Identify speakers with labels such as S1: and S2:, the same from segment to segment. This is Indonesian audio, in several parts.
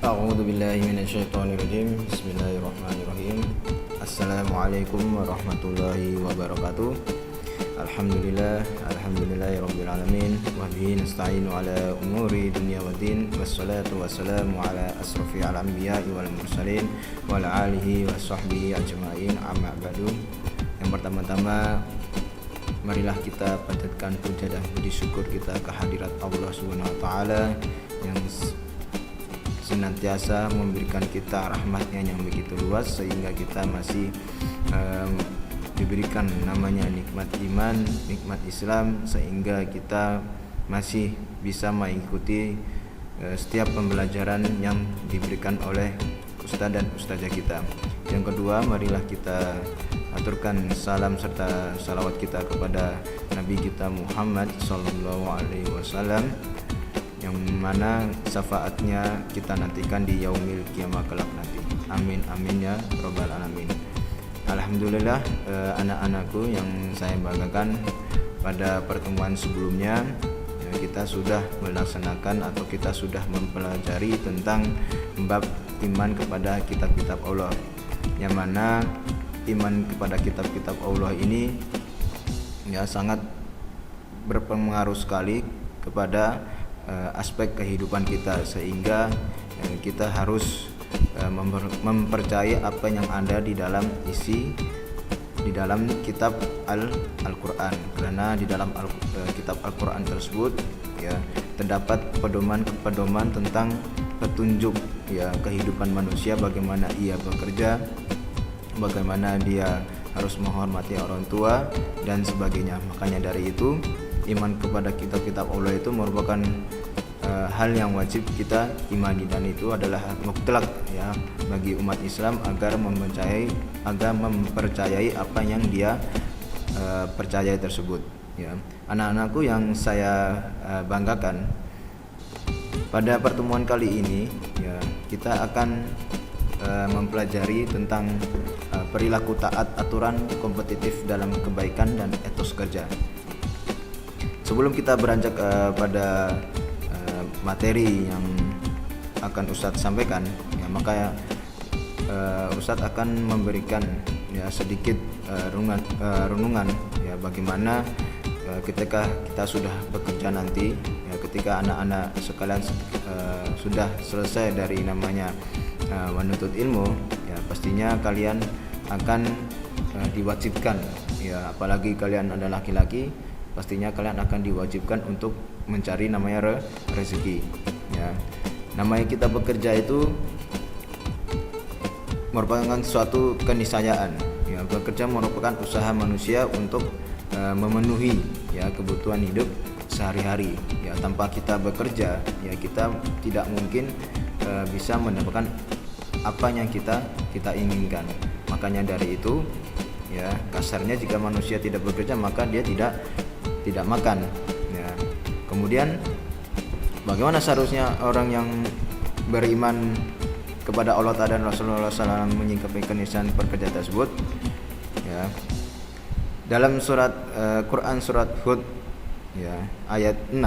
S1: A'udzu billahi minasyaitonir rajim. Bismillahirrahmanirrahim. Assalamualaikum warahmatullahi wabarakatuh. Alhamdulillahirabbil alamin wa bihi nasta'inu ala umuri dunya waddin wassalatu wassalamu ala asrofil anbiya'i wal mursalin wa ala alihi washabbihi ajmain amma ba'du. Yang pertama-tama marilah kita panjatkan puja dan puji syukur kita kehadirat Allah Subhanahu wa taala yang senantiasa memberikan kita rahmatnya yang begitu luas sehingga kita masih diberikan namanya nikmat iman, nikmat Islam, sehingga kita masih bisa mengikuti setiap pembelajaran yang diberikan oleh ustaz dan ustazah kita. Yang kedua, marilah kita aturkan salam serta salawat kita kepada Nabi kita Muhammad sallallahu alaihi wasallam, yang mana syafaatnya kita nantikan di yaumil kiamah kelak nanti. Amin amin ya robbal alamin. Alhamdulillah, anak-anakku yang saya banggakan, pada pertemuan sebelumnya kita sudah melaksanakan atau kita sudah mempelajari tentang bab iman kepada kitab-kitab Allah, yang mana iman kepada kitab-kitab Allah ini ya sangat berpengaruh sekali kepada aspek kehidupan kita, sehingga kita harus mempercayai apa yang ada di dalam kitab Al-Qur'an, karena di dalam kitab Al-Qur'an tersebut ya terdapat pedoman tentang petunjuk ya kehidupan manusia, bagaimana ia bekerja, bagaimana dia harus menghormati orang tua dan sebagainya. Makanya dari itu iman kepada kitab-kitab Allah itu merupakan hal yang wajib kita imani, dan itu adalah mutlak ya bagi umat Islam agar mempercayai apa yang dia percayai tersebut ya. Anak-anakku yang saya banggakan, pada pertemuan kali ini ya kita akan mempelajari tentang perilaku taat, aturan kompetitif dalam kebaikan dan etos kerja. Sebelum kita beranjak pada materi yang akan Ustadz sampaikan ya, maka Ustadz akan memberikan ya sedikit renungan ya bagaimana ketika kita sudah bekerja nanti ya, ketika anak-anak sekalian sudah selesai dari namanya menuntut ilmu ya, pastinya kalian akan diwajibkan ya, apalagi kalian adalah laki-laki, pastinya kalian akan diwajibkan untuk mencari namanya rezeki ya. Namanya kita bekerja itu merupakan suatu keniscayaan ya. Bekerja merupakan usaha manusia untuk memenuhi ya kebutuhan hidup sehari-hari ya. Tanpa kita bekerja ya kita tidak mungkin bisa mendapatkan apa yang kita inginkan. Makanya dari itu ya, kasarnya jika manusia tidak bekerja maka dia tidak makan ya. Kemudian bagaimana seharusnya orang yang beriman kepada Allah Ta'ala dan Rasulullah SAW menyikapi keniscayaan pekerja tersebut ya. Dalam surat Quran surat Hud ya ayat 6,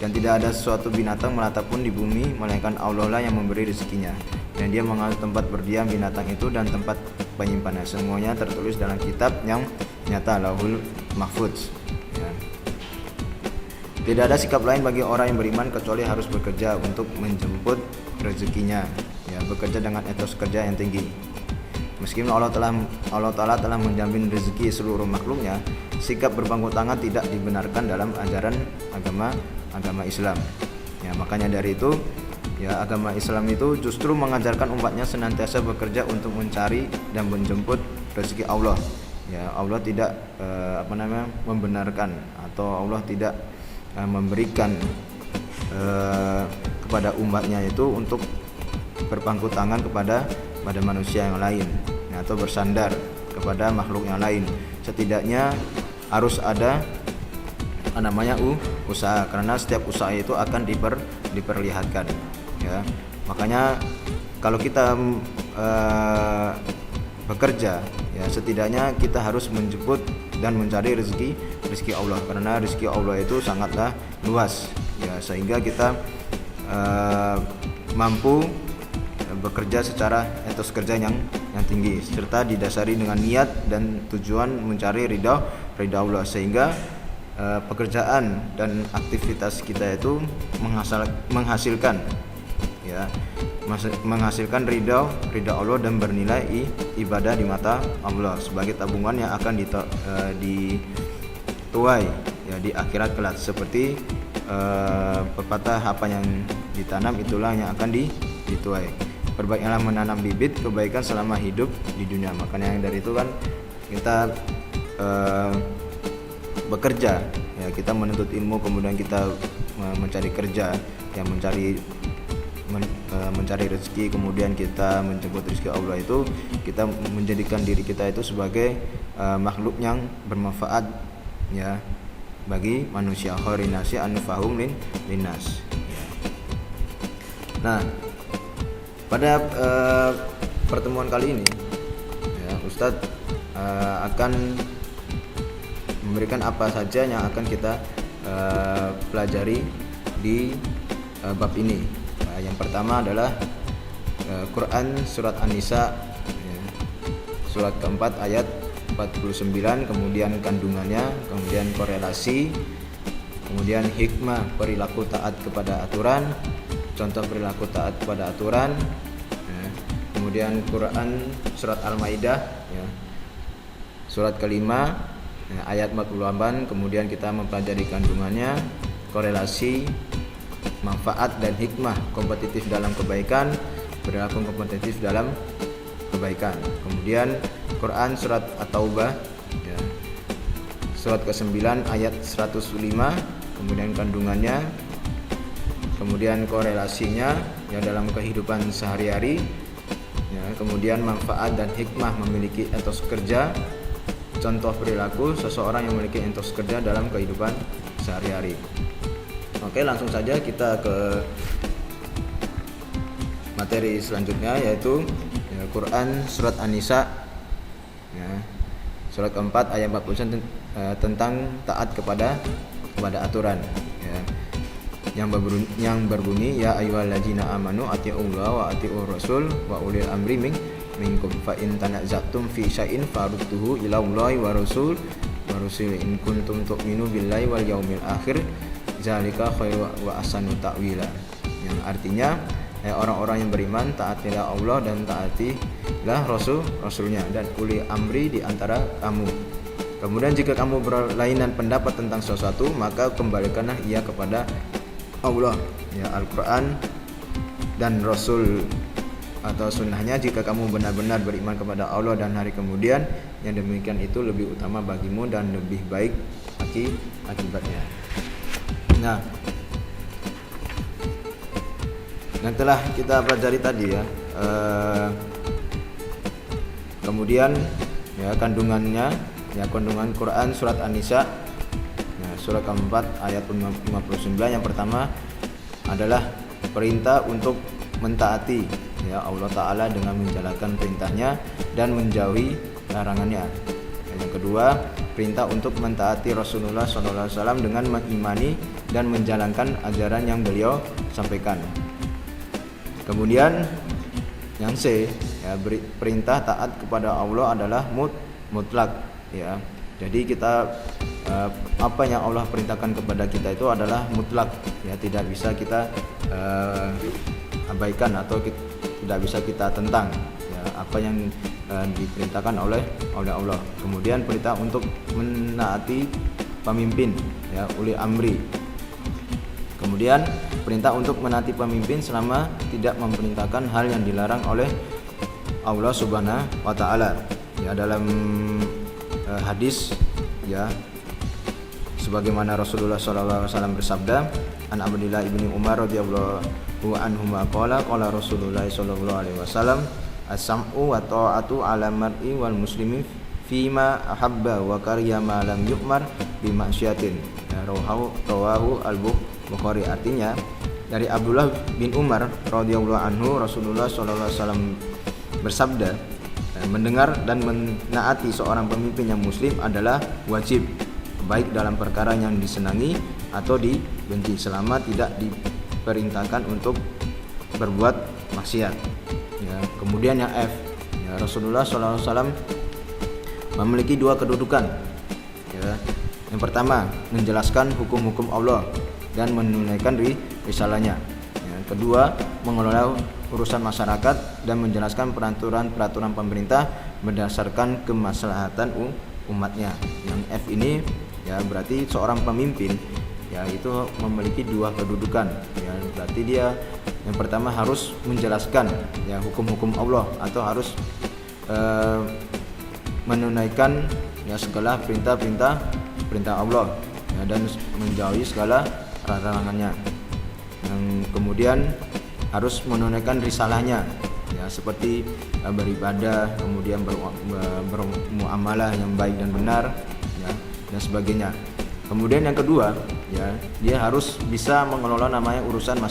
S1: dan tidak ada suatu binatang melata pun di bumi melainkan Allah lah yang memberi rezekinya, dan dia mengatur tempat berdiam binatang itu dan tempat penyimpanannya. Semuanya tertulis dalam kitab yang nyata, Lauhul Mahfuz ya. Tidak ada sikap lain bagi orang yang beriman kecuali harus bekerja untuk menjemput rezekinya ya, bekerja dengan etos kerja yang tinggi. Meskipun Allah Ta'ala telah menjamin rezeki seluruh makhluknya, sikap berpangku tangan tidak dibenarkan dalam ajaran agama Islam ya. Makanya dari itu ya, agama Islam itu justru mengajarkan umatnya senantiasa bekerja untuk mencari dan menjemput rezeki Allah ya. Allah tidak membenarkan atau Allah tidak memberikan kepada umatnya itu untuk berpangku tangan kepada manusia yang lain ya, atau bersandar kepada makhluk yang lain. Setidaknya harus ada usaha, karena setiap usaha itu akan diperlihatkan ya. Makanya kalau kita bekerja ya, setidaknya kita harus menjemput dan mencari rezeki Allah, karena rezeki Allah itu sangatlah luas ya, sehingga kita mampu bekerja secara etos kerja yang tinggi serta didasari dengan niat dan tujuan mencari ridha Allah, sehingga pekerjaan dan aktivitas kita itu menghasilkan menghasilkan ridha Allah dan bernilai ibadah di mata Allah sebagai tabungan yang akan dituai di akhirat kelak. Seperti pepatah, apa yang ditanam itulah yang akan dituai. Perbaiklah menanam bibit kebaikan selama hidup di dunia. Makanya yang dari itu kan kita bekerja, kita menuntut ilmu, kemudian kita mencari kerja, mencari rezeki, kemudian kita menjemput rezeki Allah, itu kita menjadikan diri kita itu sebagai makhluk yang bermanfaat bagi manusia, khairinasi anfahum linnas. Nah, pada pertemuan kali ini Ustadz akan memberikan apa saja yang akan kita pelajari di bab ini. Yang pertama adalah Quran surat An-Nisa surat keempat ayat 49, kemudian kandungannya, kemudian korelasi, kemudian hikmah perilaku taat kepada aturan, contoh perilaku taat kepada aturan, kemudian Quran surat Al-Maidah surat kelima ayat 48, kemudian kita mempelajari kandungannya, korelasi, manfaat dan hikmah kompetitif dalam kebaikan, perilaku kompetitif dalam kebaikan. Kemudian Quran surat At-Taubah surat ke-9 ayat 105, kemudian kandungannya, kemudian korelasinya dalam kehidupan sehari-hari, kemudian manfaat dan hikmah memiliki etos kerja, contoh perilaku seseorang yang memiliki etos kerja dalam kehidupan sehari-hari. Oke, langsung saja kita ke materi selanjutnya, yaitu Quran surat An-Nisa surat keempat ayat 49 tentang taat kepada aturan yang berbunyi ya ayyuhallazina amanu atiiullaha wa atiiur rasul wa ulil amri minkum fa in tanaza'tum fi syai'in farudduhu ila Allahi wa rasul in kuntum tu'minu billahi wal yaumil akhir zalika khairu wa ahsanu ta'wila, yang artinya orang-orang yang beriman, taatilah Allah dan taatilah Rasulnya dan uli amri di antara kamu. Kemudian jika kamu berlainan pendapat tentang sesuatu, maka kembalikanlah ia kepada Allah, Al-Quran dan Rasul atau sunnahnya. Jika kamu benar-benar beriman kepada Allah dan hari kemudian, yang demikian itu lebih utama bagimu dan lebih baik akibatnya. Nah, yang telah kita pelajari tadi kemudian kandungannya, kandungan Quran surat An-Nisa surat keempat ayat 59. Yang pertama adalah perintah untuk mentaati Allah Ta'ala dengan menjalankan perintahnya dan menjauhi larangannya. Yang kedua, perintah untuk mentaati Rasulullah SAW dengan mengimani dan menjalankan ajaran yang beliau sampaikan. Kemudian yang C, perintah taat kepada Allah adalah mutlak. Jadi kita apa yang Allah perintahkan kepada kita itu adalah mutlak, tidak bisa kita abaikan atau tidak bisa kita tentang apa yang diperintahkan oleh Allah. Kemudian perintah untuk menaati pemimpin, uli amri. Kemudian perintah untuk menaati pemimpin selama tidak memerintahkan hal yang dilarang oleh Allah Subhanahu wa Ta'ala. Dalam hadis sebagaimana Rasulullah SAW bersabda, an Abdullah ibni Umar radhiyallahu anhuma qala Rasulullah SAW as-sam'u wa ta'atu 'ala mar'i wal muslimi fima ahabba wa kariya ma lam yu'mar bi ma'syatin. Rawahu al-Bukhari. Artinya dari Abdullah bin Umar radhiyallahu anhu, Rasulullah SAW bersabda, mendengar dan menaati seorang pemimpin yang muslim adalah wajib, baik dalam perkara yang disenangi atau dibenci selama tidak diperintahkan untuk berbuat maksiat. Ya, kemudian yang F, ya, Rasulullah SAW memiliki dua kedudukan. Ya, yang pertama menjelaskan hukum-hukum Allah dan menunaikan risalahnya. Yang kedua mengelola urusan masyarakat dan menjelaskan peraturan-peraturan pemerintah berdasarkan kemaslahatan umatnya. Yang F ini ya berarti seorang pemimpin ya itu memiliki dua kedudukan. Ya, berarti dia yang pertama harus menjelaskan ya hukum-hukum Allah atau harus menunaikan ya segala perintah Allah ya, dan menjauhi segala larangannya. Yang kemudian harus menunaikan risalahnya ya seperti beribadah, kemudian bermuamalah yang baik dan benar ya, dan sebagainya. Kemudian yang kedua ya dia harus bisa mengelola namanya urusan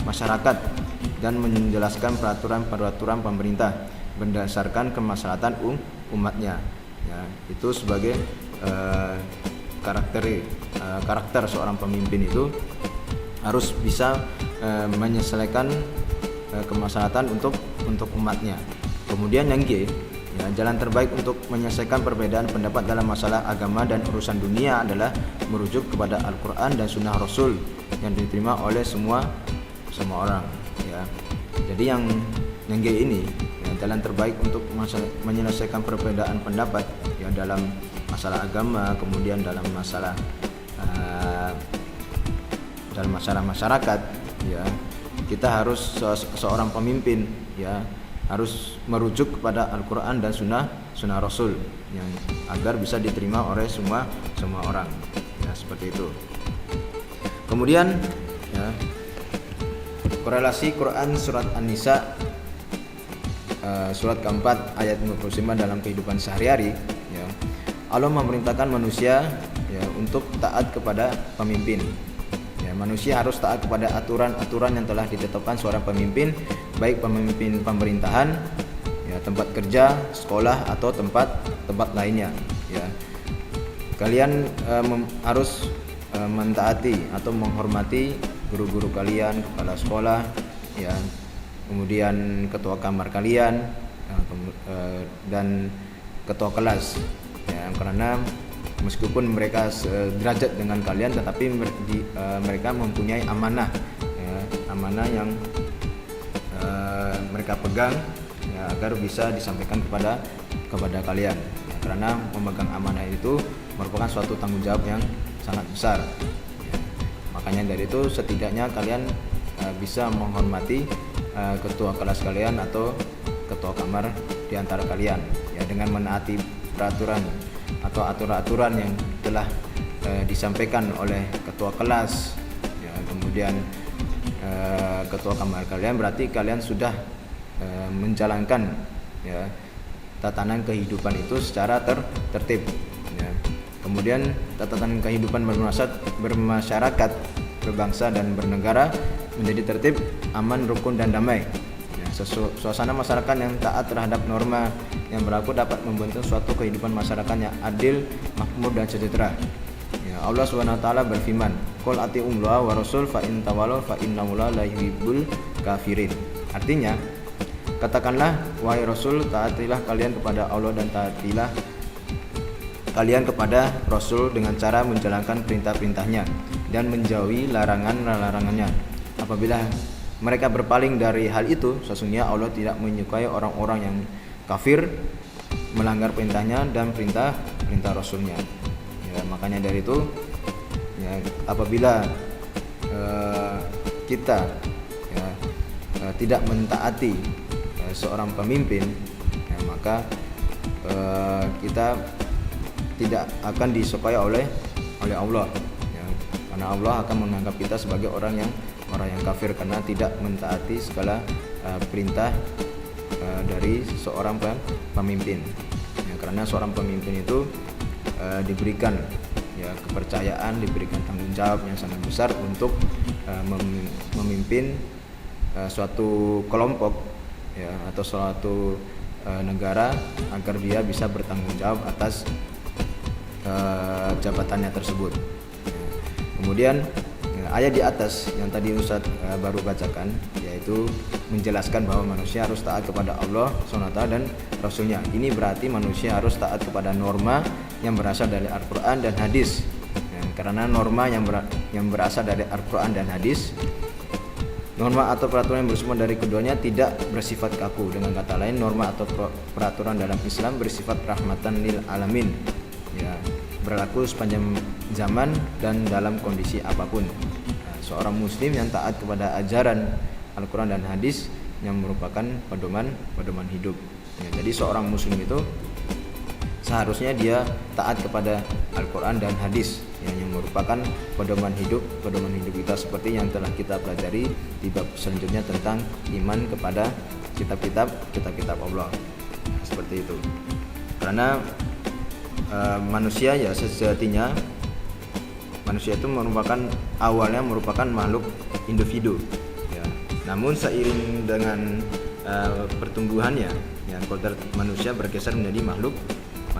S1: masyarakat dan menjelaskan peraturan pemerintah berdasarkan kemaslahatan umatnya ya, itu sebagai karakter seorang pemimpin itu harus bisa menyelesaikan kemaslahatan untuk umatnya. Kemudian yang G ya, jalan terbaik untuk menyelesaikan perbedaan pendapat dalam masalah agama dan urusan dunia adalah merujuk kepada Al-Quran dan Sunnah Rasul yang diterima oleh semua orang ya. Jadi yang G ini ya, jalan terbaik untuk menyelesaikan perbedaan pendapat ya dalam masalah agama, kemudian dalam masalah masyarakat ya, kita harus seorang pemimpin ya harus merujuk kepada Al-Quran dan Sunnah Rasul yang agar bisa diterima oleh semua orang ya, seperti itu. Kemudian ya, korelasi Quran surat An-Nisa surat keempat ayat 59 dalam kehidupan sehari-hari ya, Allah memerintahkan manusia ya untuk taat kepada pemimpin. Manusia harus taat kepada aturan-aturan yang telah ditetapkan seorang pemimpin, baik pemimpin pemerintahan, ya, tempat kerja, sekolah atau tempat lainnya. Ya. Kalian harus mentaati atau menghormati guru-guru kalian, kepala sekolah, ya, kemudian ketua kamar kalian, dan ketua kelas. Ya, karena meskipun mereka sederajat dengan kalian, tetapi mereka mempunyai amanah ya, amanah yang mereka pegang ya, agar bisa disampaikan kepada kalian ya, karena memegang amanah itu merupakan suatu tanggung jawab yang sangat besar ya. Makanya dari itu setidaknya kalian bisa menghormati ketua kelas kalian atau ketua kamar di antara kalian ya, dengan menaati peraturan atau aturan-aturan yang telah disampaikan oleh ketua kelas ya, kemudian ketua kamar kalian, berarti kalian sudah menjalankan ya, tatanan kehidupan itu secara tertib ya. Kemudian tatanan kehidupan bermasyarakat, berbangsa dan bernegara menjadi tertib, aman, rukun dan damai. Suasana masyarakat yang taat terhadap norma yang berlaku dapat membentuk suatu kehidupan masyarakat yang adil, makmur dan sejahtera. Ya, Allah SWT berfirman, "Qul atii'ullaha wa rasul fa in tawallaw fa innahu la yuhibbul kafirin." Artinya, katakanlah wahai Rasul, taatilah kalian kepada Allah dan taatilah kalian kepada Rasul dengan cara menjalankan perintah-perintahnya dan menjauhi larangan-larangannya. Apabila mereka berpaling dari hal itu, sesungguhnya Allah tidak menyukai orang-orang yang kafir, melanggar perintahnya dan perintah Rasulnya. Ya, makanya dari itu, ya, apabila kita ya, tidak mentaati seorang pemimpin, ya, maka kita tidak akan disukai oleh Allah. Ya, karena Allah akan menganggap kita sebagai orang yang kafir karena tidak mentaati segala perintah dari seorang pemimpin ya, karena seorang pemimpin itu diberikan ya kepercayaan, diberikan tanggung jawab yang sangat besar untuk memimpin suatu kelompok ya, atau suatu negara agar dia bisa bertanggung jawab atas jabatannya tersebut ya. Kemudian ayat di atas yang tadi Ustadz baru bacakan, yaitu menjelaskan bahwa manusia harus taat kepada Allah SWT dan Rasulnya. Ini berarti manusia harus taat kepada norma yang berasal dari Al-Quran dan hadis. Karena norma yang berasal dari Al-Quran dan hadis, norma atau peraturan yang bersumber dari keduanya tidak bersifat kaku. Dengan kata lain, norma atau peraturan dalam Islam bersifat rahmatan lil alamin, ya, berlaku sepanjang zaman dan dalam kondisi apapun. Seorang muslim yang taat kepada ajaran Al-Quran dan hadis yang merupakan pedoman hidup. Ya, jadi seorang muslim itu seharusnya dia taat kepada Al-Quran dan hadis yang merupakan pedoman hidup kita, seperti yang telah kita pelajari di bab selanjutnya tentang iman kepada kitab-kitab Allah. Seperti itu. Karena manusia ya sejatinya manusia itu awalnya merupakan makhluk individu, ya. Namun seiring dengan pertumbuhannya, ya, kodrat manusia bergeser menjadi makhluk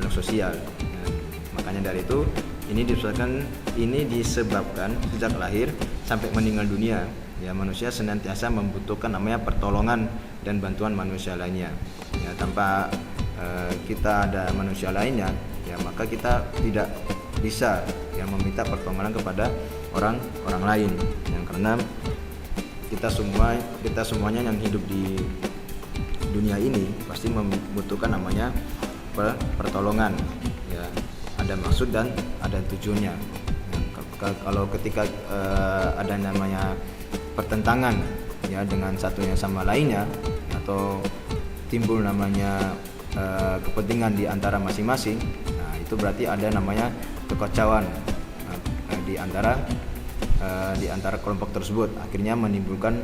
S1: sosial. Makanya dari itu ini disebabkan sejak lahir sampai meninggal dunia, ya, manusia senantiasa membutuhkan namanya pertolongan dan bantuan manusia lainnya. Ya, tanpa kita ada manusia lainnya, ya, maka kita tidak bisa, ya, meminta pertolongan kepada orang lain. Ya, karena kita semuanya yang hidup di dunia ini pasti membutuhkan namanya pertolongan, ya, ada maksud dan ada tujuannya. Kalau ketika ada namanya pertentangan, ya, dengan satunya sama lainnya, atau timbul namanya kepentingan di antara masing-masing, nah itu berarti ada namanya kekacauan di antara kelompok tersebut, akhirnya menimbulkan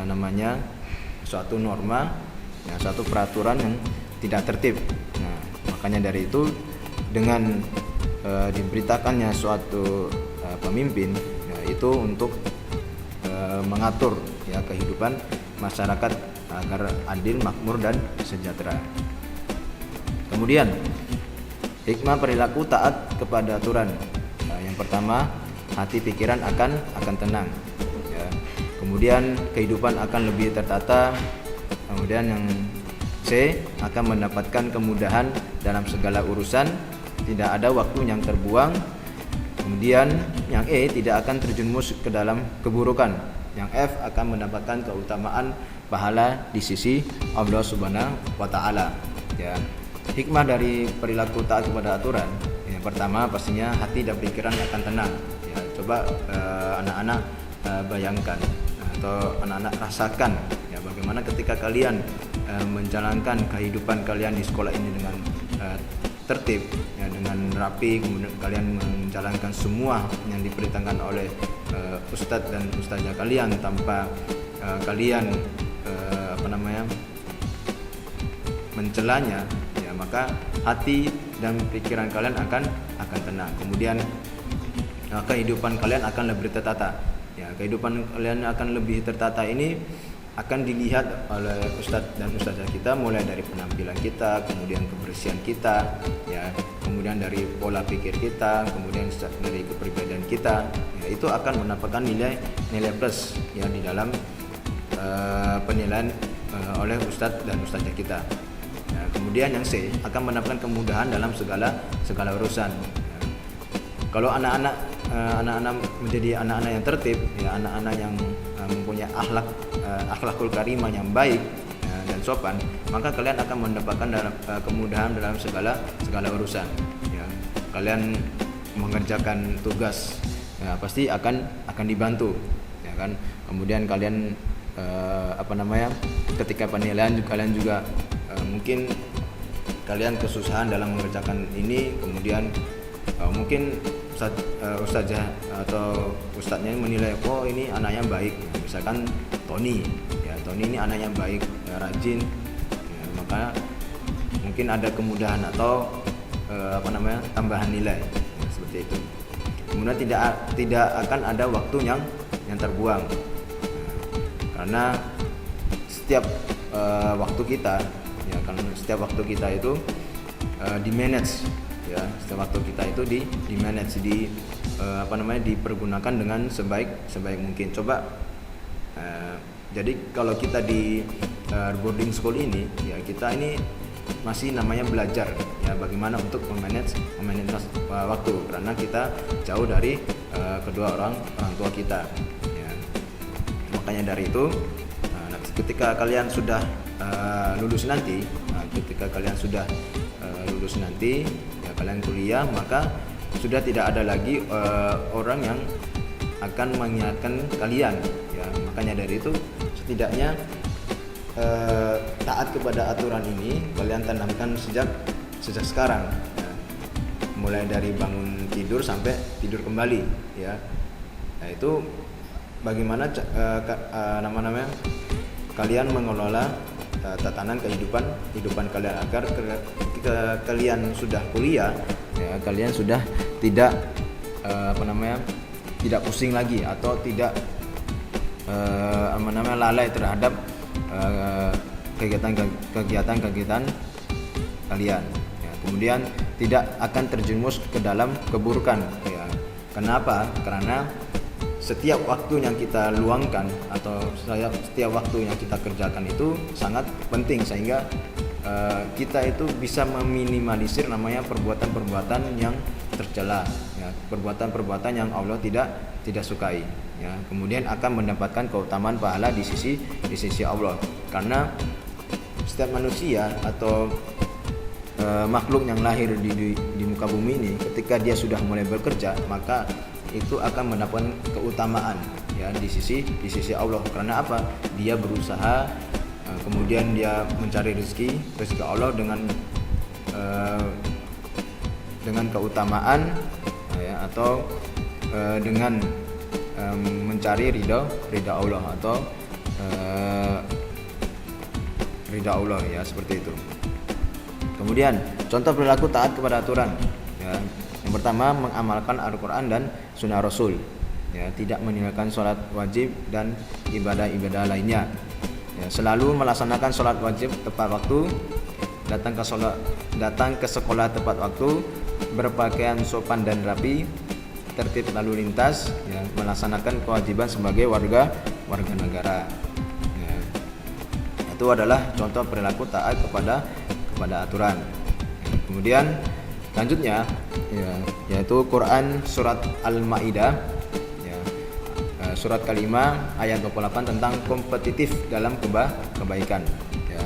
S1: namanya suatu norma, ya, suatu peraturan yang tidak tertib. Nah, makanya dari itu dengan diberitakannya suatu pemimpin, ya, itu untuk mengatur, ya, kehidupan masyarakat agar adil, makmur dan sejahtera. Kemudian hikmah perilaku taat kepada aturan. Nah, yang pertama, hati pikiran akan tenang, ya. Kemudian kehidupan akan lebih tertata. Kemudian yang C, akan mendapatkan kemudahan dalam segala urusan, tidak ada waktu yang terbuang. Kemudian yang E, tidak akan terjerumus ke dalam keburukan. Yang F, akan mendapatkan keutamaan pahala di sisi Allah Subhanahu wa taala, ya. Hikmah dari perilaku taat kepada aturan, yang pertama pastinya hati dan pikiran akan tenang, ya. Coba anak-anak bayangkan atau anak-anak rasakan, ya, bagaimana ketika kalian menjalankan kehidupan kalian di sekolah ini dengan tertib, ya, dengan rapi, kemudian kalian menjalankan semua yang diperintahkan oleh ustadz dan ustazah kalian tanpa kalian mencelanya, ya, maka hati dan pikiran kalian akan tenang. Kemudian kehidupan kalian akan lebih tertata, ya, kehidupan kalian akan lebih tertata. Ini akan dilihat oleh ustadz dan ustazah kita, mulai dari penampilan kita, kemudian kebersihan kita, ya, kemudian dari pola pikir kita, kemudian dari kepribadian kita, ya, itu akan mendapatkan nilai plus, ya, di dalam penilaian oleh ustadz dan ustazah kita. Ya, kemudian yang C, akan mendapatkan kemudahan dalam segala urusan. Ya. Kalau anak-anak menjadi anak-anak yang tertib, ya, anak-anak yang mempunyai akhlakul karimah yang baik, ya, dan sopan, maka kalian akan mendapatkan kemudahan dalam segala urusan, ya. Kalian mengerjakan tugas, ya, pasti akan dibantu, ya kan. Kemudian kalian ketika penilaian kalian juga mungkin kalian kesusahan dalam mengerjakan ini, kemudian mungkin ustazah atau ustadznya menilai, oh ini anaknya baik, misalkan Tony ini anaknya baik, ya, rajin, ya, maka mungkin ada kemudahan atau tambahan nilai, ya, seperti itu. Kemudian tidak akan ada waktu yang terbuang, karena setiap waktu kita, ya, karena setiap waktu kita itu di manage, ya, setiap waktu kita itu di manage, dipergunakan dengan sebaik mungkin. Coba jadi kalau kita di boarding school ini, ya kita ini masih namanya belajar ya bagaimana untuk memanage waktu, karena kita jauh dari kedua orang tua kita ya. Makanya dari itu ketika kalian sudah lulus nanti ya, kalian kuliah, maka sudah tidak ada lagi orang yang akan mengingatkan kalian ya. Makanya dari itu setidaknya taat kepada aturan ini kalian tanamkan sejak sekarang ya. Mulai dari bangun tidur sampai tidur kembali ya. Nah, itu bagaimana kalian mengelola tatanan kehidupan kalian agar ketika kalian sudah kuliah ya, kalian sudah tidak tidak pusing lagi atau tidak lalai terhadap kegiatan kalian ya. Kemudian tidak akan terjerumus ke dalam keburukan ya. Kenapa? Karena setiap waktu yang kita luangkan atau setiap waktu yang kita kerjakan itu sangat penting, sehingga kita itu bisa meminimalisir namanya perbuatan-perbuatan yang tercela ya, perbuatan-perbuatan yang Allah tidak sukai ya. Kemudian akan mendapatkan keutamaan pahala di sisi Allah, karena setiap manusia atau makhluk yang lahir di muka bumi ini, ketika dia sudah mulai bekerja, maka itu akan mendapatkan keutamaan ya di sisi Allah. Karena apa? Dia berusaha, kemudian dia mencari rezeki Allah dengan keutamaan ya, atau dengan mencari ridha Allah atau ridha Allah ya, seperti itu. Kemudian contoh perilaku taat kepada aturan ya. Yang pertama, mengamalkan Al-Quran dan Sunnah Rasul ya, tidak meninggalkan sholat wajib dan ibadah-ibadah lainnya ya, selalu melaksanakan sholat wajib tepat waktu, datang ke sekolah tepat waktu, berpakaian sopan dan rapi, tertib lalu lintas ya, melaksanakan kewajiban sebagai warga negara ya. Itu adalah contoh perilaku taat kepada aturan. Kemudian selanjutnya ya, yaitu Quran surat Al-Maidah ya, surat kelima ayat 28 tentang kompetitif dalam kebaikan ya.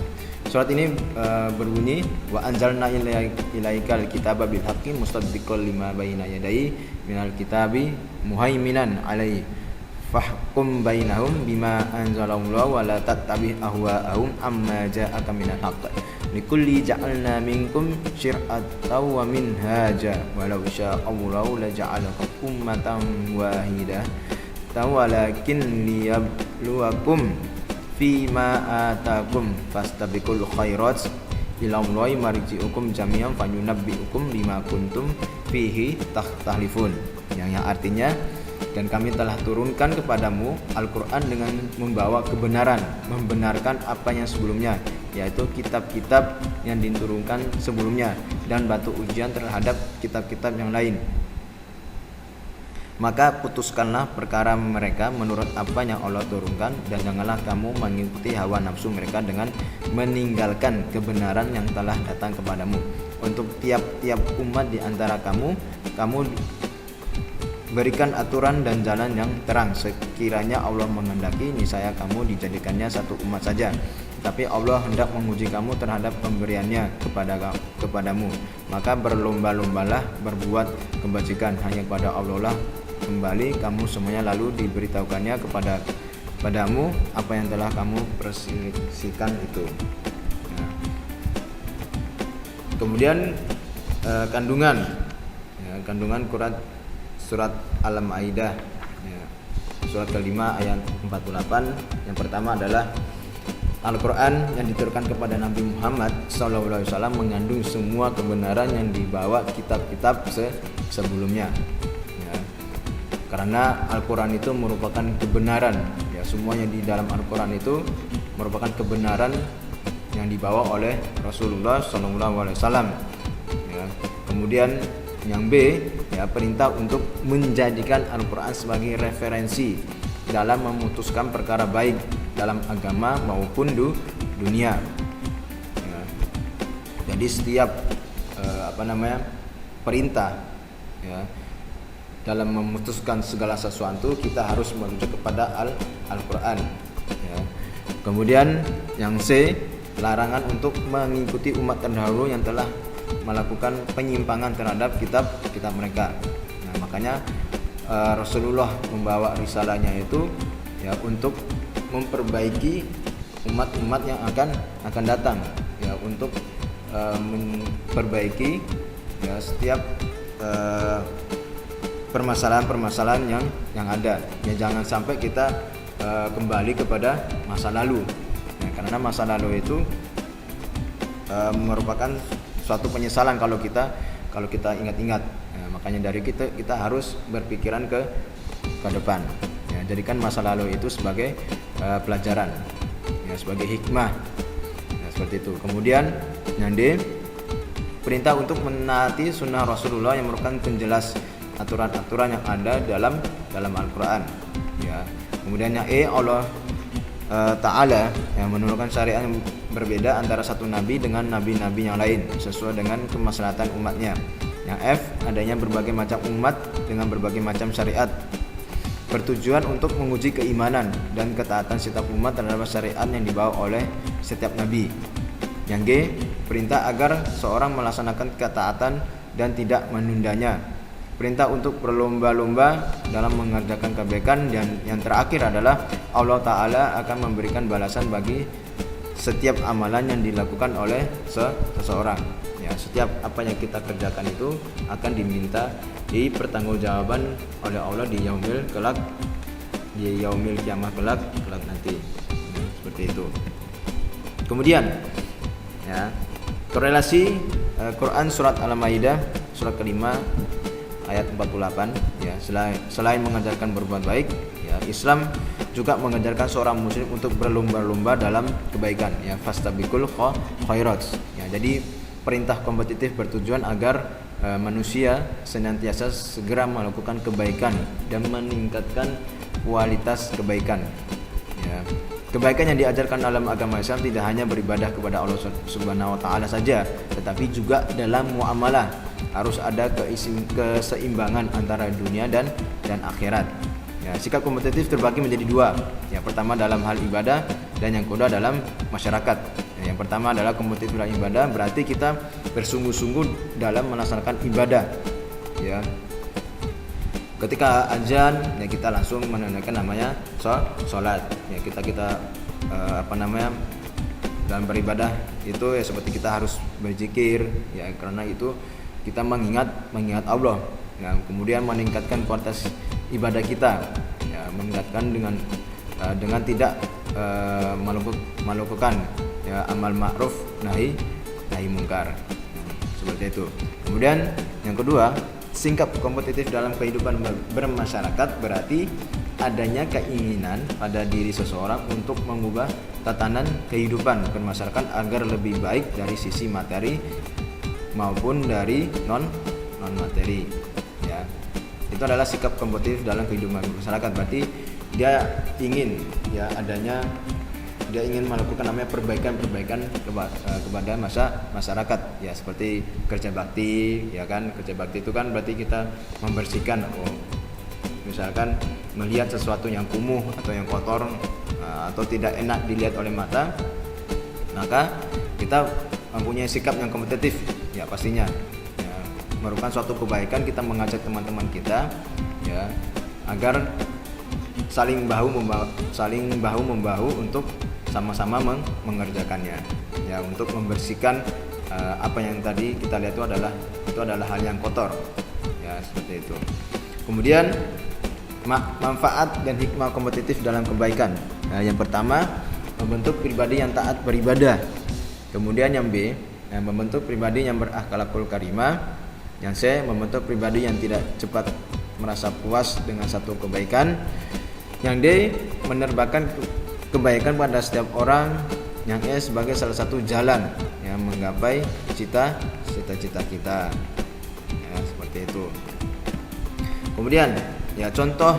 S1: Surat ini berbunyi wa anzalna ilaikal kitaba bil haqqi musaddiqal lima baina yadayhi minal kitabi muhaiminan alaihi fahkum bainahum bima anzalallahu wa la tattabi ahwa'ahum amma ja'aka minal haqq likulli ja'alna minkum syir'atan wa minhaja walau sya'allahu la ja'alakum ummatan wahidah walakin liyabluwakum fima atakum fastabiqul khairat ila Allahi marji'ukum jami'an fayunabbi'ukum bima kuntum fihi takhtalifun, yang artinya, dan kami telah turunkan kepadamu Al-Quran dengan membawa kebenaran, membenarkan apa yang sebelumnya, yaitu kitab-kitab yang diturunkan sebelumnya, dan batu ujian terhadap kitab-kitab yang lain. Maka putuskanlah perkara mereka menurut apa yang Allah turunkan, dan janganlah kamu mengikuti hawa nafsu mereka dengan meninggalkan kebenaran yang telah datang kepadamu. Untuk tiap-tiap umat di antara kamu berikan aturan dan jalan yang terang. Sekiranya Allah menghendaki, niscaya kamu dijadikannya satu umat saja. Tapi Allah hendak menguji kamu terhadap pemberiannya kepadamu. Maka berlomba-lombalah berbuat kebajikan, hanya kepada Allah lah kembali kamu semuanya, lalu diberitahukannya kepadamu apa yang telah kamu perselisihkan itu. Nah. Kemudian kandungan Quran surat Al-Maidah ya, surat kelima ayat 48. Yang pertama adalah Al-Quran yang diturunkan kepada Nabi Muhammad SAW mengandung semua kebenaran yang dibawa kitab-kitab sebelumnya ya. Karena Al-Quran itu merupakan kebenaran ya, semuanya di dalam Al-Quran itu merupakan kebenaran yang dibawa oleh Rasulullah SAW ya. Kemudian Yang B, ya, perintah untuk menjadikan Al-Quran sebagai referensi dalam memutuskan perkara baik dalam agama maupun dunia. Ya. Jadi setiap perintah, ya, dalam memutuskan segala sesuatu kita harus merujuk kepada Al-Quran. Ya. Kemudian yang C, larangan untuk mengikuti umat terdahulu yang telah melakukan penyimpangan terhadap kitab mereka. Nah, makanya Rasulullah membawa risalahnya itu, ya, untuk memperbaiki umat-umat yang akan datang, ya, untuk memperbaiki, ya, setiap permasalahan-permasalahan yang ada. Ya, jangan sampai kita kembali kepada masa lalu. Nah, karena masa lalu itu merupakan suatu penyesalan kalau kita ingat-ingat. Nah, makanya dari kita harus berpikiran ke depan. Ya, jadikan masa lalu itu sebagai pelajaran, ya, sebagai hikmah. Ya, seperti itu. Kemudian yang D, perintah untuk menaati sunnah Rasulullah yang merupakan penjelas aturan-aturan yang ada dalam Al-Quran. Ya. Kemudian yang E, Allah Ta'ala yang menurunkan syariat yang berbeda antara satu nabi dengan nabi-nabi yang lain sesuai dengan kemaslahatan umatnya. Yang F, adanya berbagai macam umat dengan berbagai macam syariat, bertujuan untuk menguji keimanan dan ketaatan setiap umat terhadap syariat yang dibawa oleh setiap nabi. Yang G, perintah agar seorang melaksanakan ketaatan dan tidak menundanya, perintah untuk berlomba-lomba dalam mengerjakan kebaikan, dan yang terakhir adalah Allah Ta'ala akan memberikan balasan bagi setiap amalan yang dilakukan oleh seseorang. Ya, setiap apa yang kita kerjakan itu akan diminta dipertanggungjawaban oleh Allah di yaumil kelak, di yaumil kiamah kelak nanti. Ya, seperti itu. Kemudian, ya, korelasi Quran surat Al-Maidah surat kelima ayat 48, ya, selain mengajarkan berbuat baik, ya, Islam juga mengajarkan seorang muslim untuk berlomba-lomba dalam kebaikan, ya, fastabiqul khairat. Ya, jadi perintah kompetitif bertujuan agar manusia senantiasa segera melakukan kebaikan dan meningkatkan kualitas kebaikan. Ya. Kebaikan yang diajarkan dalam agama Islam tidak hanya beribadah kepada Allah Subhanahu wa Ta'ala saja, tetapi juga dalam muamalah harus ada keseimbangan antara dunia dan akhirat. Ya, sikap kompetitif terbagi menjadi dua. Yang pertama dalam hal ibadah dan yang kedua dalam masyarakat. Ya, yang pertama adalah kompetitif dalam ibadah, berarti kita bersungguh-sungguh dalam melaksanakan ibadah. Ya. Ketika azan, ya, kita langsung menunaikan namanya sholat. Ya, kita dalam beribadah itu, ya, seperti kita harus berzikir, ya, karena itu kita mengingat Allah. Ya, kemudian meningkatkan kualitas ibadah kita, ya, meningkatkan dengan tidak melakukan, ya, amal ma'ruf nahi mungkar. Seperti itu. Kemudian yang kedua, sikap kompetitif dalam kehidupan bermasyarakat berarti adanya keinginan pada diri seseorang untuk mengubah tatanan kehidupan bermasyarakat agar lebih baik dari sisi materi maupun dari non materi. Ya, itu adalah sikap kompetitif dalam kehidupan masyarakat. Berarti dia ingin, ya, dia ingin melakukan namanya perbaikan kepada masyarakat, ya, seperti kerja bakti, ya kan. Kerja bakti itu kan berarti kita membersihkan, misalkan melihat sesuatu yang kumuh atau yang kotor atau tidak enak dilihat oleh mata, maka kita mempunyai sikap yang kompetitif, ya, pastinya, ya, merupakan suatu kebaikan kita mengajak teman-teman kita, ya, agar saling bahu membahu untuk sama-sama mengerjakannya, ya, untuk membersihkan apa yang tadi kita lihat itu adalah hal yang kotor, ya, seperti itu. Kemudian manfaat dan hikmah kompetitif dalam kebaikan. Yang pertama, membentuk pribadi yang taat beribadah. Kemudian yang B, membentuk pribadi yang berakhlakul karimah. Yang C, membentuk pribadi yang tidak cepat merasa puas dengan satu kebaikan. Yang D, menerbangkan kebaikan pada setiap orang. Yang E, sebagai salah satu jalan yang menggapai cita-cita kita, ya, seperti seperti itu. Kemudian ya contoh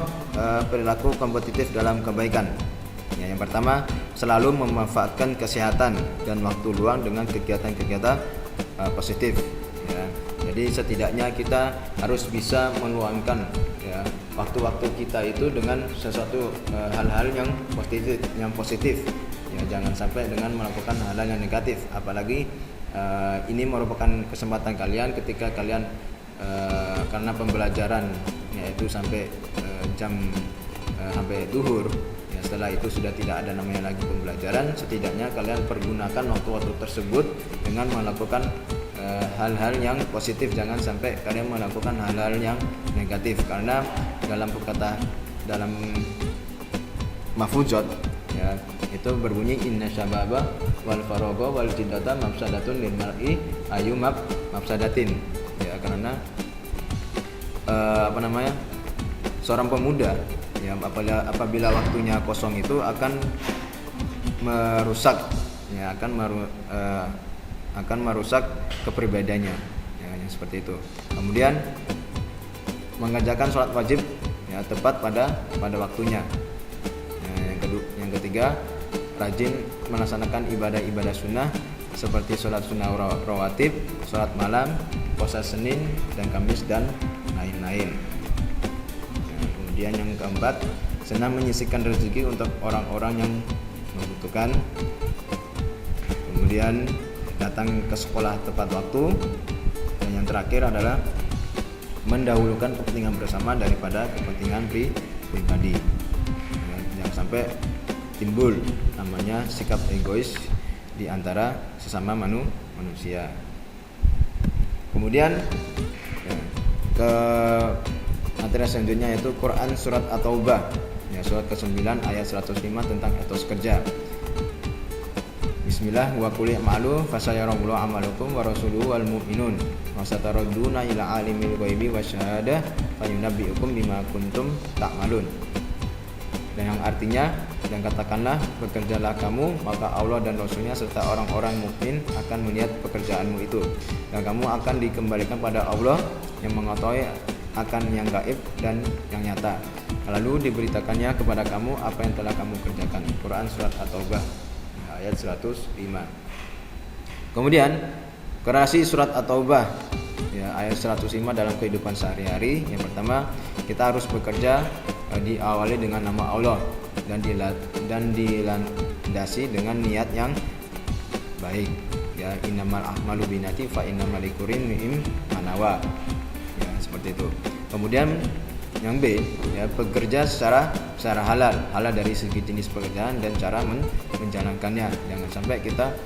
S1: perilaku kompetitif dalam kebaikan. Ya, yang pertama, selalu memanfaatkan kesehatan dan waktu luang dengan kegiatan-kegiatan positif. Ya. Jadi setidaknya kita harus bisa meluangkan ya waktu-waktu kita itu dengan sesuatu hal-hal yang positif. Ya, jangan sampai dengan melakukan hal-hal yang negatif. Apalagi ini merupakan kesempatan kalian ketika kalian karena pembelajaran yaitu sampai jam sampai duhur. Ya, setelah itu sudah tidak ada namanya lagi pembelajaran. Setidaknya kalian pergunakan waktu-waktu tersebut dengan melakukan hal-hal yang positif. Jangan sampai kalian melakukan hal-hal yang negatif, karena dalam mafuzot ya itu berbunyi inna syababa wal faragha wal jiddata mafsadatun lil mar'i ayu mafsadatin. Ya, karena seorang pemuda ya apabila waktunya kosong itu akan merusak ya akan merusak kepribadiannya ya, yang seperti itu. Kemudian mengerjakan sholat wajib ya tepat pada waktunya. Yang ketiga, rajin melaksanakan ibadah-ibadah sunnah seperti sholat sunnah rawatib, sholat malam, puasa Senin dan Kamis dan lain-lain. Kemudian yang keempat, senang menyisihkan rezeki untuk orang-orang yang membutuhkan. Kemudian datang ke sekolah tepat waktu. Dan yang terakhir adalah mendahulukan kepentingan bersama daripada kepentingan pribadi. Jangan sampai timbul namanya sikap egois di antara sesama manusia. Kemudian ke materi selanjutnya yaitu Quran surat At-Taubah ya, surat ke-9 ayat 105 tentang etos kerja. Bismillah wa qul i'malu fasayarallahu amalukum wa rasuluhu wal mu'minun wa sataradduna ila alimil ghaibi wasyahadah fayunabbiukum bima kuntum ta'malun. Dan yang artinya, dan katakanlah bekerjalah kamu, maka Allah dan Rasulnya serta orang-orang mukmin akan melihat pekerjaanmu itu, dan kamu akan dikembalikan pada Allah yang mengetahui akan yang gaib dan yang nyata. Lalu diberitakannya kepada kamu apa yang telah kamu kerjakan. Quran surat At-Taubah ayat 105. Kemudian korelasi surat At-Taubah ya, ayat 105 dalam kehidupan sehari-hari. Yang pertama, kita harus bekerja diawali dengan nama Allah dan dilandasi dengan niat yang baik ya, innamal a'malu binniyati fa innamal likulli imrin ma nawa ya, seperti itu. Kemudian yang B ya, bekerja secara halal dari segi jenis pekerjaan dan cara menjalankannya. Jangan sampai kita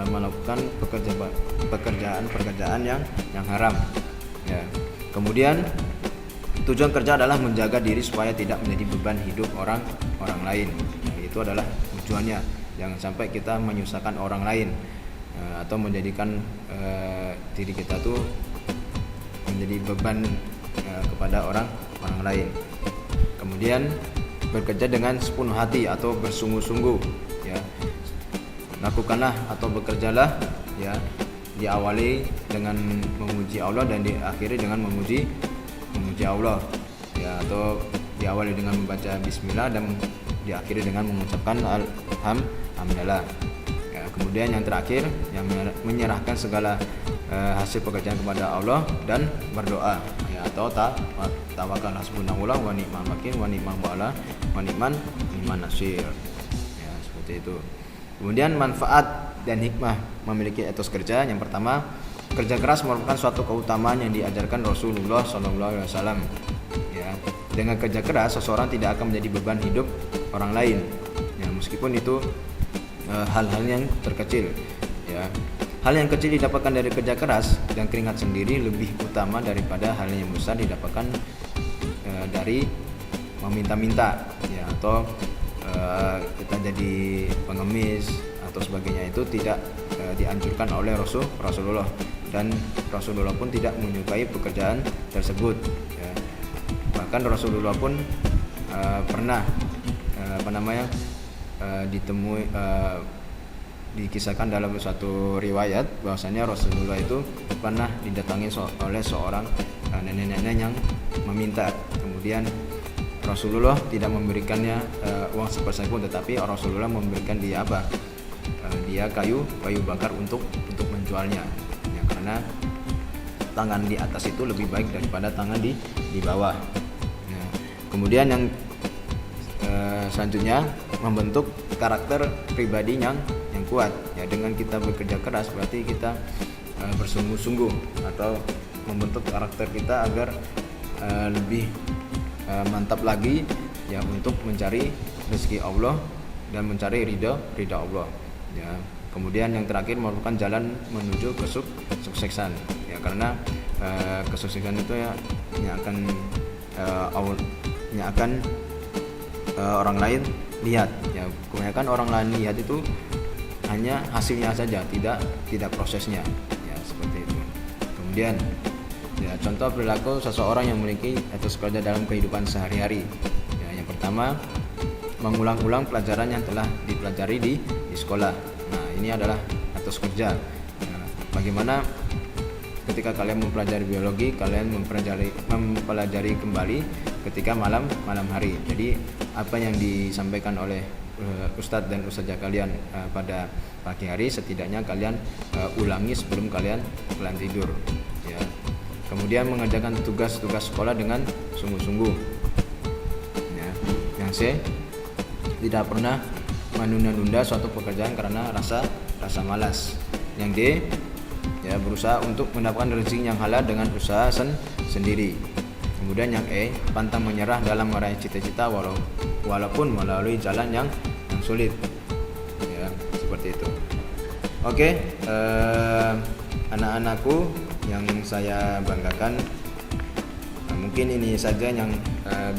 S1: melakukan pekerjaan yang haram ya. Kemudian tujuan kerja adalah menjaga diri supaya tidak menjadi beban hidup orang lain. Nah, itu adalah tujuannya. Jangan sampai kita menyusahkan orang lain atau menjadikan diri kita tuh menjadi beban kepada orang lain. Kemudian bekerja dengan sepenuh hati atau bersungguh-sungguh ya. Lakukanlah atau bekerjalah ya, diawali dengan memuji Allah dan diakhiri dengan memuji Allah ya, atau diawali dengan membaca bismillah dan diakhiri dengan mengucapkan alhamdulillah ya. Kemudian yang terakhir, yang menyerahkan segala hasil pekerjaan kepada Allah dan berdoa ya, atau tawakal hasbunallah wa ni'mal wakil wa ni'mal maulah wa ni'man nasir ya, seperti itu. Kemudian manfaat dan hikmah memiliki etos kerja. Yang pertama, kerja keras merupakan suatu keutamaan yang diajarkan Rasulullah SAW. Ya, dengan kerja keras seseorang tidak akan menjadi beban hidup orang lain. Ya, meskipun itu hal-hal yang terkecil. Ya, hal yang kecil didapatkan dari kerja keras dan keringat sendiri lebih utama daripada hal yang besar didapatkan dari meminta-minta. Ya, atau kita jadi pengemis atau sebagainya, itu tidak dianjurkan oleh Rasulullah, dan Rasulullah pun tidak menyukai pekerjaan tersebut ya. Bahkan Rasulullah pun pernah ditemui dikisahkan dalam suatu riwayat bahwasanya Rasulullah itu pernah didatangi oleh seorang nenek-nenek yang meminta. Kemudian Rasulullah tidak memberikannya uang sepeser pun, tetapi Rasulullah memberikan dia apa? Dia kayu bakar untuk menjualnya. Ya, karena tangan di atas itu lebih baik daripada tangan di bawah. Ya. Kemudian yang selanjutnya membentuk karakter pribadi yang kuat. Ya, dengan kita bekerja keras berarti kita bersungguh-sungguh atau membentuk karakter kita agar lebih mantap lagi ya untuk mencari rezeki Allah dan mencari ridha Allah. Ya, kemudian yang terakhir merupakan jalan menuju kesuksesan. Ya, karena kesuksesan itu yang akan orang lain lihat. Ya, kebanyakan orang lain lihat itu hanya hasilnya saja, tidak prosesnya. Ya, seperti itu. Kemudian ya, contoh perilaku seseorang yang memiliki etos kerja dalam kehidupan sehari-hari. Ya, yang pertama, mengulang-ulang pelajaran yang telah dipelajari di sekolah. Nah, ini adalah etos kerja. Nah, bagaimana ketika kalian mempelajari biologi, kalian mempelajari kembali ketika malam hari. Jadi apa yang disampaikan oleh Ustadz dan Ustazah kalian pada pagi hari, setidaknya kalian ulangi sebelum kalian tidur. Ya. Kemudian mengerjakan tugas-tugas sekolah dengan sungguh-sungguh. Ya. Yang C, tidak pernah menunda-nunda suatu pekerjaan karena rasa malas. Yang D, ya, berusaha untuk mendapatkan rezeki yang halal dengan usaha sendiri. Kemudian yang E, pantang menyerah dalam meraih cita-cita walaupun melalui jalan yang sulit. Ya, seperti itu. Oke, anak-anakku yang saya banggakan, mungkin ini saja yang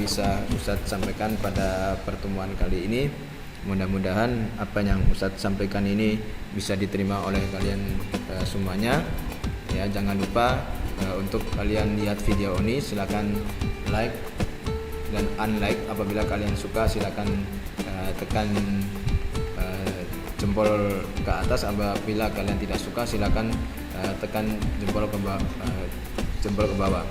S1: bisa Ustadz sampaikan pada pertemuan kali ini. Mudah-mudahan apa yang Ustadz sampaikan ini bisa diterima oleh kalian semuanya. Ya, jangan lupa untuk kalian lihat video ini, silakan like dan unlike. Apabila kalian suka, silakan tekan jempol ke atas. Apabila kalian tidak suka, silakan tekan jempol ke bawah.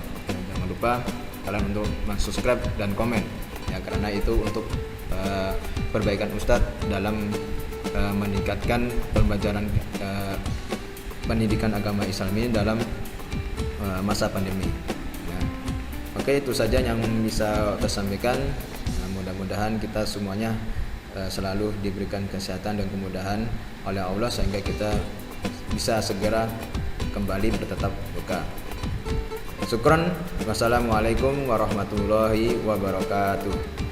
S1: Jangan lupa kalian untuk subscribe dan komen. Ya, karena itu untuk perbaikan Ustadz dalam meningkatkan pembelajaran pendidikan agama Islam ini dalam masa pandemi. Ya. Oke, itu saja yang bisa saya sampaikan. Mudah-mudahan kita semuanya selalu diberikan kesehatan dan kemudahan oleh Allah sehingga kita bisa segera kembali bertetap muka. Syukran. Wassalamualaikum warahmatullahi wabarakatuh.